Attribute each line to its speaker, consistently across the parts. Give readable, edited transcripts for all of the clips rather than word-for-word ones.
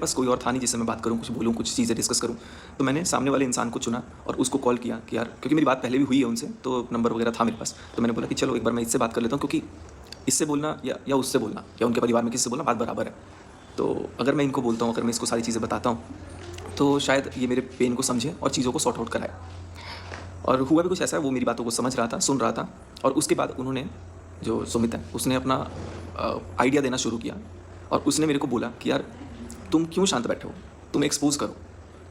Speaker 1: पास कोई और था नहीं जिससे मैं बात करूँ, कुछ बोलूँ, कुछ चीज़ें डिस्कस करूँ। तो मैंने सामने वाले इंसान को चुना और उसको कॉल किया कि यार, क्योंकि मेरी बात पहले भी हुई है उनसे, तो नंबर वगैरह था मेरे पास। तो मैंने बोला कि चलो एक बार मैं इससे बात कर लेता हूँ, क्योंकि इससे बोलना या उससे बोलना या उनके परिवार में किसी से बोलना बात बराबर है। तो अगर मैं इनको बोलता हूँ, अगर मैं इसको सारी चीज़ें बताता हूँ, तो शायद ये मेरे पेन को समझे और चीज़ों को सॉर्ट आउट कराए। और हुआ भी कुछ ऐसा है, वो मेरी बातों को समझ रहा था, सुन रहा था, और उसके बाद उन्होंने, जो सुमित है, उसने अपना आइडिया देना शुरू किया और उसने मेरे को बोला कि यार तुम क्यों शांत बैठे हो, तुम एक्सपोज़ करो,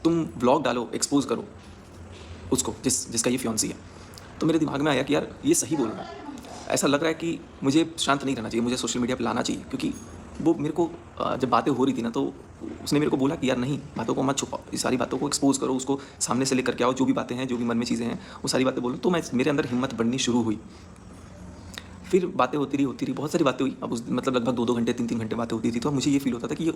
Speaker 1: तुम व्लॉग डालो, एक्सपोज़ करो उसको जिसका ये फियांसी है। तो मेरे दिमाग में आया कि यार ये सही बोल रहा है। ऐसा लग रहा है कि मुझे शांत नहीं रहना चाहिए, मुझे सोशल मीडिया पे लाना चाहिए, क्योंकि वो मेरे को जब बातें हो रही थी ना, तो उसने मेरे को बोला कि यार नहीं, बातों को मत छुपाओ, ये सारी बातों को एक्सपोज़ करो, उसको सामने से लेकर के आओ, जो भी बातें हैं, जो भी मन में चीज़ें हैं, वो सारी बातें बोलो। तो मेरे अंदर हिम्मत बढ़नी शुरू हुई। फिर बातें होती रही, बहुत सारी बातें हुई। अब उस मतलब लगभग 2-2 घंटे, 3-3 घंटे बातें होती थी। तो मुझे ये फ़ील होता था कि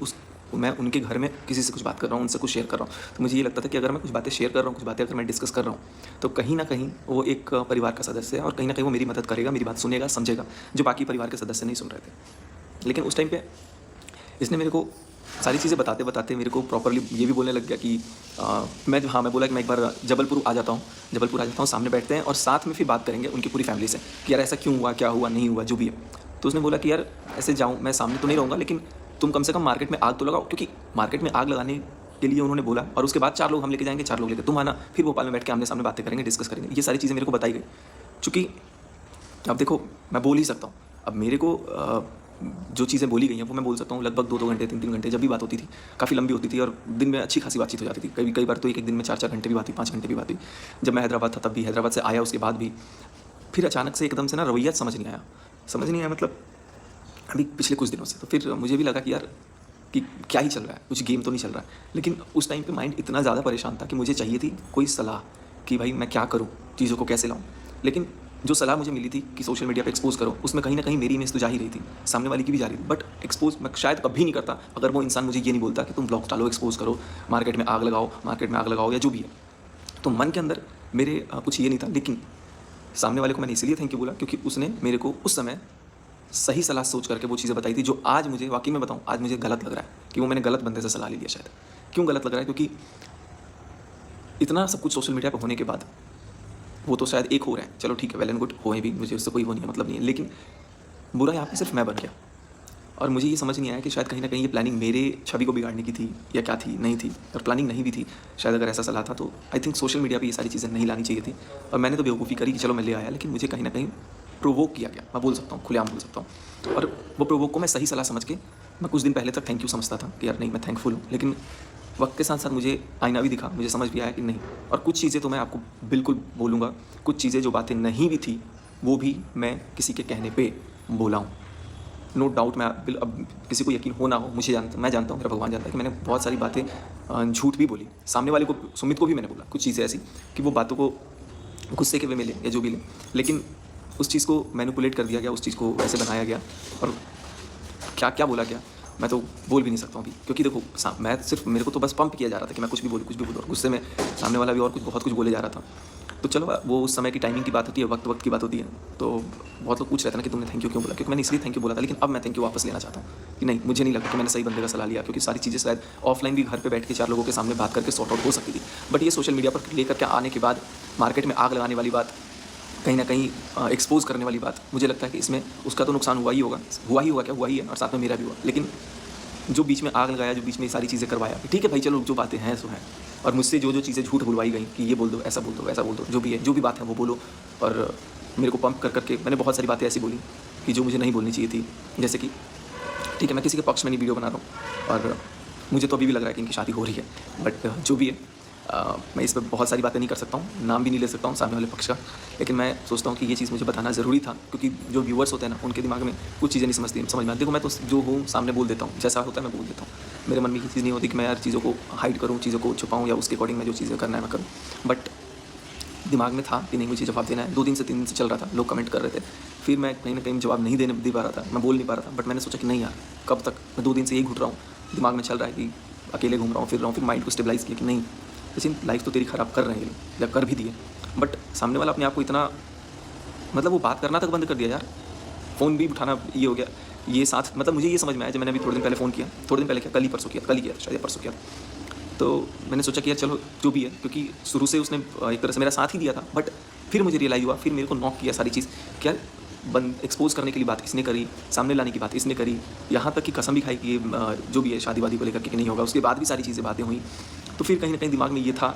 Speaker 1: मैं उनके घर में किसी से कुछ बात कर रहा हूँ, उनसे कुछ शेयर कर रहा हूँ। तो मुझे ये लगता था कि अगर मैं कुछ बातें शेयर कर रहा हूँ, कुछ बातें अगर मैं डिस्कस कर रहा हूँ, तो कहीं न कहीं वो एक परिवार का सदस्य है और कहीं न कहीं वो मेरी मदद करेगा, मेरी बात सुनेगा, समझेगा, जो बाकी परिवार के सदस्य नहीं सुन रहे थे। लेकिन उस टाइम पे इसने मेरे को सारी चीज़ें बताते-बताते मेरे को प्रॉपर्ली ये भी बोलने लग गया कि मैं बोला कि मैं एक बार जबलपुर आ जाता हूँ, सामने बैठते हैं और साथ में फिर बात करेंगे उनकी पूरी फैमिली से कि यार ऐसा क्यों हुआ, क्या हुआ, नहीं हुआ, जो भी है। तो उसने बोला कि यार ऐसे जाऊँ, मैं सामने तो नहीं रहूँगा, लेकिन तुम कम से कम मार्केट में आग तो लगाओ, क्योंकि मार्केट में आग लगाने के लिए उन्होंने बोला, और उसके बाद 4 लोग हम लेके जाएँगे, 4 लोग लेके तुम आना, फिर भोपाल में बैठ के आमने-सामने बातें करेंगे, डिस्कस करेंगे। ये सारी चीज़ें मेरे को बताई गई। चूँकि अब देखो, मैं बोल ही सकता हूँ। अब मेरे को जो चीज़ें बोली गई हैं वो मैं बोल सकता हूँ। लगभग 2-2 घंटे, 3-3 घंटे जब भी बात होती थी, काफ़ी लंबी होती थी और दिन में अच्छी खासी बातचीत हो जाती थी। कई बार तो एक दिन में 4-4 घंटे भी बात हुई, 5 घंटे भी बात हुई। जब मैं हैदराबाद था तब भी, हैदराबाद से आया उसके बाद भी। फिर अचानक से एकदम से ना रवैया समझ नहीं आया, मतलब अभी पिछले कुछ दिनों से। तो फिर मुझे भी लगा कि यार कि क्या ही चल रहा है, कुछ गेम तो नहीं चल रहा है। लेकिन उस टाइम पे माइंड इतना ज़्यादा परेशान था कि मुझे चाहिए थी कोई सलाह कि भाई मैं क्या करूँ, चीज़ों को कैसे लाऊँ। लेकिन जो सलाह मुझे मिली थी कि सोशल मीडिया पे एक्सपोज़ करो, उसमें कहीं न कहीं मेरी इमेज तो जा ही रही थी, सामने वाले की भी जा रही थी। बट एक्सपोज़ मैं शायद कभी नहीं करता अगर वो इंसान मुझे ये नहीं बोलता कि तुम ब्लॉग्स डालो, एक्सपोज़ करो, मार्केट में आग लगाओ या जो भी है। तो मन के अंदर मेरे कुछ ये नहीं था। लेकिन सामने वाले को मैंने इसलिए थैंक यू बोला क्योंकि उसने मेरे को उस समय सही सलाह सोच करके वो चीज़ें बताई थी, जो आज मुझे वाक़ई में बताऊँ, आज मुझे गलत लग रहा है कि वो मैंने गलत बंदे से सलाह ले लिया शायद। क्यों गलत लग रहा है? क्योंकि इतना सब कुछ सोशल मीडिया पे होने के बाद, वो तो शायद एक हो रहे हैं, चलो ठीक है, वेल एंड गुड, हुए भी, मुझे उससे कोई वो नहीं है, मतलब नहीं है। लेकिन बुरा यहाँ पे सिर्फ मैं बन गया और मुझे ये समझ नहीं आया कि शायद कहीं न कहीं ये प्लानिंग मेरे छवि को बिगाड़ने की थी या क्या थी, नहीं थी। और प्लानिंग नहीं भी थी, शायद अगर ऐसा सलाह था तो आई थिंक सोशल मीडिया पे ये सारी चीज़ें नहीं लानी चाहिए थी। और मैंने तो बेवकूफ़ी करी कि चलो मैं ले आया, लेकिन मुझे कहीं न कहीं प्रोवोक किया गया, मैं बोल सकता हूँ, खुलेआम बोल सकता हूँ। और वो प्रोवोक को मैं सही सलाह समझ के, मैं कुछ दिन पहले तक थैंक यू समझता था कि यार नहीं, मैं थैंकफुल हूँ। लेकिन वक्त के साथ साथ मुझे आईना भी दिखा, मुझे समझ भी आया कि नहीं। और कुछ चीज़ें तो मैं आपको बिल्कुल बोलूँगा, कुछ चीज़ें जो बातें नहीं भी थी, वो भी मैं किसी के कहने पे बोला हूँ। नो डाउट, मैं अब किसी को यकीन हो ना हो, मैं जानता हूँ, मेरा भगवान जानता है कि मैंने बहुत सारी बातें झूठ भी बोली। सामने वाले को, सुमित को भी मैंने बोला कुछ चीज़ें ऐसी कि वो बातों को गुस्से के वे में ले या जो भी ले, लेकिन उस चीज़ को मैनिपुलेट कर दिया गया, उस चीज़ को वैसे बनाया गया। और क्या क्या बोला गया, मैं तो बोल भी नहीं सकता हूँ अभी, क्योंकि देखो मैं सिर्फ, मेरे को तो बस पंप किया जा रहा था कि मैं कुछ भी बोलूँ, और गुस्से में सामने वाला भी और कुछ बहुत कुछ बोले जा रहा था। तो चलो, वो उस समय की टाइमिंग की बात होती है, वक्त की बात होती है। तो बहुत लोग पूछ रहे थे ना कि तुमने थैंक यू क्यों बोला, क्योंकि मैंने इसलिए थैंक यू बोला था। लेकिन अब मैं थैंक यू वापस लेना चाहता हूँ कि नहीं, मुझे नहीं लगता कि मैंने सही बंदे का सलाह लिया, क्योंकि सारी चीज़ें शायद ऑफलाइन भी घर पे बैठ के 4 लोगों के सामने बात करके सॉर्ट आउट हो सकती थी। बट ये सोशल मीडिया पर लेकर के आने के बाद, मार्केट में आग लगाने वाली बात, कहीं ना कहीं एक्सपोज करने वाली बात, मुझे लगता है कि इसमें उसका तो नुकसान हुआ ही होगा, क्या हुआ ही है, और साथ में मेरा भी हुआ। लेकिन जो बीच में आग लगाया, जो बीच में सारी चीज़ें करवाया, ठीक है भाई, चलो जो बातें हैं सो हैं। और मुझसे जो चीज़ें झूठ बुलवाई गई कि ये बोल दो, ऐसा बोल दो, वैसा बोल दो, जो भी है, जो भी बात है वो बोलो। और मेरे को पंप कर करके मैंने बहुत सारी बातें ऐसी बोली कि जो मुझे नहीं बोलनी चाहिए थी। जैसे कि ठीक है, मैं किसी के पक्ष में नहीं वीडियो बना रहा हूँ, और मुझे तो अभी भी लग रहा है कि इनकी शादी हो रही है, बट जो भी है, मैं इस पर बहुत सारी बातें नहीं कर सकता हूँ, नाम भी नहीं ले सकता हूँ सामने वाले पक्ष का। लेकिन मैं सोचता हूँ कि ये चीज़ मुझे बताना ज़रूरी था, क्योंकि जो व्यूअर्स होते हैं ना, उनके दिमाग में कुछ चीज़ें नहीं समझ में आती। देखो, मैं तो जो हूँ सामने बोल देता हूँ, जैसा होता है मैं बोल देता हूँ। मेरे मन में ये चीज़ नहीं होती कि मैं यार चीज़ों को हाइड करूँ, चीज़ों को छुपाऊँ, या उसके अकॉर्डिंग मैं जो चीज़ें करना है मैं करूँ। बट दिमाग में था कि नहीं, मुझे जवाब देना है। 2 दिन से 3 दिन से चल रहा था, लोग कमेंट कर रहे थे। फिर मैं कहीं न कहीं जवाब नहीं दे पा रहा था, मैं बोल नहीं पा रहा था। बट मैंने सोचा कि नहीं यार, कब तक, मैं 2 दिन से यही घुट रहा हूँ, दिमाग में चल रहा है कि अकेले घूम रहा हूँ, फिर रहा हूँ। फिर माइंड को स्टेबलाइज़ किया कि नहीं, लेकिन लाइफ तो तेरी ख़राब कर रहे हैं या कर भी दिए। बट सामने वाला अपने आप को इतना, मतलब वो बात करना तक बंद कर दिया यार, फ़ोन भी उठाना ये हो गया। ये साथ मतलब मुझे ये समझ में आया जब मैंने अभी थोड़े दिन पहले फ़ोन किया, थोड़े दिन पहले क्या, कल ही परसों किया, कल ही किया शायद या परसों किया। तो मैंने सोचा कि यार चलो जो भी है, क्योंकि शुरू से उसने एक तरह से मेरा साथ ही दिया था, बट फिर मुझे रियलाइज़ हुआ, फिर मेरे को नॉक किया सारी चीज़, क्या एक्सपोज करने के लिए बात इसने करी, सामने लाने की बात इसने करी, यहाँ तक कि कसम भी खाई कि ये जो भी है शादी वादी को लेकर के कि नहीं होगा। उसके बाद भी सारी चीज़ें बातें हुई। तो फिर कहीं ना कहीं दिमाग में ये था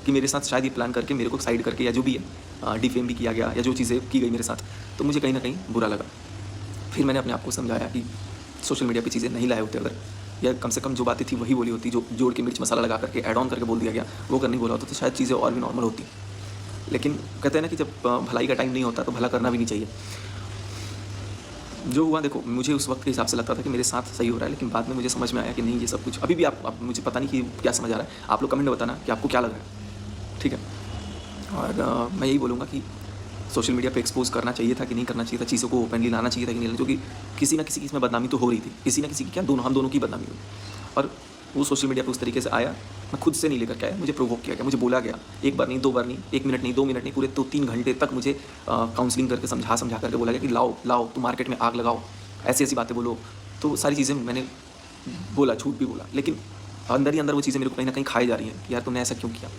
Speaker 1: कि मेरे साथ शायद ये प्लान करके मेरे को साइड करके या जो भी है डिफेम भी किया गया या जो चीज़ें की गई मेरे साथ, तो मुझे कहीं ना कहीं बुरा लगा। फिर मैंने अपने आप को समझाया कि सोशल मीडिया पे चीज़ें नहीं लाए होते अगर, या कम से कम जो बातें थी वही बोली होती, जो जोड़ के मिर्च मसाला लगा करके ऐड ऑन करके बोल दिया गया वो करने बोला होता तो शायद चीज़ें और भी नॉर्मल होती। लेकिन कहते हैं ना कि जब भलाई का टाइम नहीं होता तो भला करना भी नहीं चाहिए। जो हुआ देखो, मुझे उस वक्त के हिसाब से लगता था कि मेरे साथ सही हो रहा है, लेकिन बाद में मुझे समझ में आया कि नहीं, ये सब कुछ अभी भी आप मुझे पता नहीं कि क्या समझ आ रहा है। आप लोग कमेंट में बताना कि आपको क्या लग रहा है, ठीक है। और मैं यही बोलूँगा कि सोशल मीडिया पे एक्सपोज करना चाहिए था कि नहीं करना चाहिए था, चीज़ों को ओपनली लाना चाहिए था कि नहीं लाना, क्योंकि किसी ना किसी की इसमें बदनामी तो हो रही थी, किसी ना किसी की, क्या दोनों, हम दोनों की बदनामी हुई। और वो सोशल मीडिया पे उस तरीके से आया, मैं खुद से नहीं लेकर के आया, मुझे प्रोवोक किया गया, मुझे बोला गया, एक बार नहीं, दो बार नहीं, 1 मिनट नहीं, 2 मिनट नहीं, पूरे 2-3 घंटे तक मुझे काउंसलिंग करके समझा करके बोला गया कि लाओ तुम मार्केट में आग लगाओ, ऐसी ऐसी बातें बोलो। तो सारी चीज़ें मैंने बोला, झूठ भी बोला, लेकिन अंदर ही अंदर वो चीज़ें मेरे को कहीं ना कहीं खाई जा रही हैं कि यार तुमने ऐसा क्यों किया।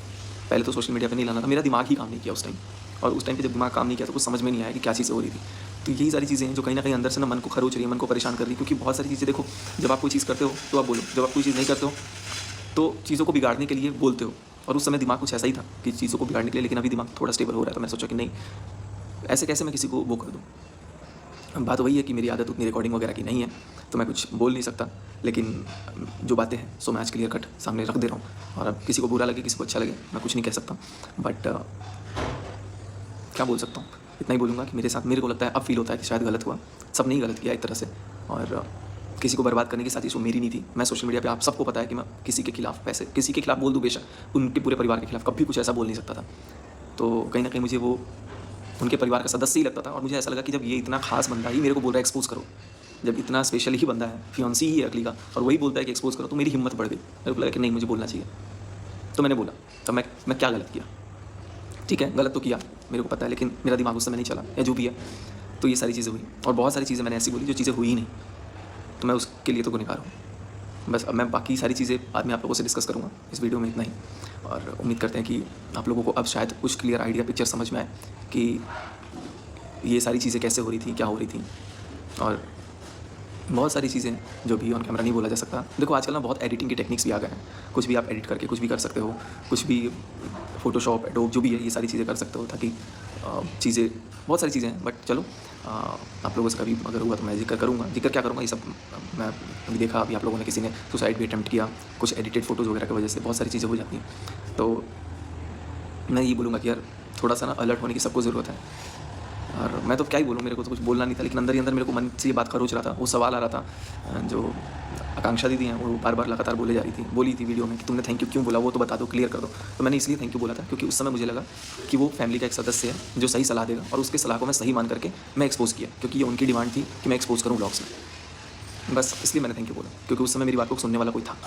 Speaker 1: पहले तो सोशल मीडिया पे नहीं लाना था, मेरा दिमाग ही काम नहीं किया उस टाइम, और उस टाइम पे जब दिमाग काम नहीं किया तो कुछ समझ में नहीं आया कि क्या चीज़ें हो रही थी। तो यही सारी चीज़ें हैं जो कहीं ना कहीं अंदर से ना मन को खरोच रही है, मन को परेशान कर रही है। क्योंकि बहुत सारी चीज़ें देखो, जब आप कोई चीज़ करते हो तो आप बोलो, जब आप कोई चीज़ नहीं करते हो तो चीज़ों को बिगाड़ने के लिए बोलते हो। और उस समय दिमाग कुछ ऐसा ही था कि चीज़ों को बिगाड़ने के लिए, लेकिन अभी दिमाग थोड़ा स्टेबल हो रहा है। तो मैं सोचा कि नहीं, ऐसे कैसे मैं किसी को वो कर दूँ। बात वही है कि मेरी आदत उतनी रिकॉर्डिंग वगैरह की नहीं है, तो मैं कुछ बोल नहीं सकता, लेकिन जो बातें हैं सो मैं आज क्लियर कट सामने रख दे रहा हूँ। और अब किसी को बुरा लगे, किसी को अच्छा लगे, मैं कुछ नहीं कह सकता, बट क्या बोल सकता हूँ, इतना ही बोलूँगा कि मेरे साथ, मेरे को लगता है अब फील होता है कि शायद गलत हुआ, सब नहीं गलत किया एक तरह से, और किसी को बर्बाद करने की साजिश वो मेरी नहीं थी। मैं सोशल मीडिया पे, आप सबको पता है कि मैं किसी के खिलाफ, वैसे किसी के खिलाफ बोल दूँ बेशक, उनके पूरे परिवार के खिलाफ कभी कुछ ऐसा बोल नहीं सकता था। तो कहीं ना कहीं मुझे वो उनके परिवार का सदस्य ही लगता था, और मुझे ऐसा लगा कि जब ये इतना खास बंदा ही मेरे को बोल रहा है एक्सपोज करो, जब इतना स्पेशल ही बंदा है, फियांसी ही है अगली का, और वही बोलता है कि एक्सपोज करो, तो मेरी हिम्मत बढ़ गई। मेरे को लगा कि नहीं, मुझे बोलना चाहिए। तो मैंने बोला। तो मैं क्या गलत किया, ठीक है, गलत तो किया मेरे को पता है, लेकिन मेरा दिमाग उस समय नहीं चला, या जो भी है। तो ये सारी चीज़ें हुई, और बहुत सारी चीज़ें मैंने ऐसी बोली जो चीज़ें हुई ही नहीं, तो मैं उसके लिए तो गुनहगार हूँ। बस अब मैं बाकी सारी चीज़ें बाद में आप लोगों से डिस्कस करूँगा, इस वीडियो में इतना ही। और उम्मीद करते हैं कि आप लोगों को अब शायद कुछ क्लियर आइडिया, पिक्चर समझ में आए कि ये सारी चीज़ें कैसे हो रही थी, क्या हो रही थी। और बहुत सारी चीज़ें जो भी ऑन कैमरा नहीं बोला जा सकता। देखो आजकल ना बहुत एडिटिंग की टेक्निक्स भी आ गए हैं, कुछ भी आप एडिट करके कुछ भी कर सकते हो, कुछ भी फ़ोटोशॉप, एडोब जो भी है, ये सारी चीज़ें कर सकते हो, ताकि चीज़ें, बहुत सारी चीज़ें हैं। बट चलो, आप लोगों से कभी अगर हुआ तो मैं जिक्र करूँगा। जिक्र क्या करूँगा, ये सब मैं अभी देखा, अभी आप लोगों ने किसी ने सुसाइड भी अटेम्प्ट किया, कुछ एडिटेड फ़ोटोज़ वगैरह की वजह से बहुत सारी चीज़ें हो जाती हैं। तो मैं ये बोलूँगा कि यार थोड़ा सा ना अलर्ट होने की सबको ज़रूरत है। और मैं तो क्या ही बोलूँ, मेरे को तो कुछ बोलना नहीं था, लेकिन अंदर ही अंदर मेरे को मन से ये बात खरोच रहा था। वो सवाल आ रहा था जो आकांक्षा दीदी हैं, वो बार बार लगातार बोली थी वीडियो में कि तुमने थैंक यू क्यों बोला, वो तो बता दो, क्लियर कर दो। तो मैंने इसलिए थैंक यू बोला था क्योंकि उस समय मुझे लगा कि वो फैमिली का एक सदस्य है जो सही सलाह देगा, और उसके सलाह को मैं सही मान करके मैं एक्सपोज़ किया, क्योंकि ये उनकी डिमांड थी कि मैं एक्सपोज़ करूँ ब्लॉग्स में। बस इसलिए मैंने थैंक यू बोला, क्योंकि उस समय मेरी बात को सुनने वाला कोई था।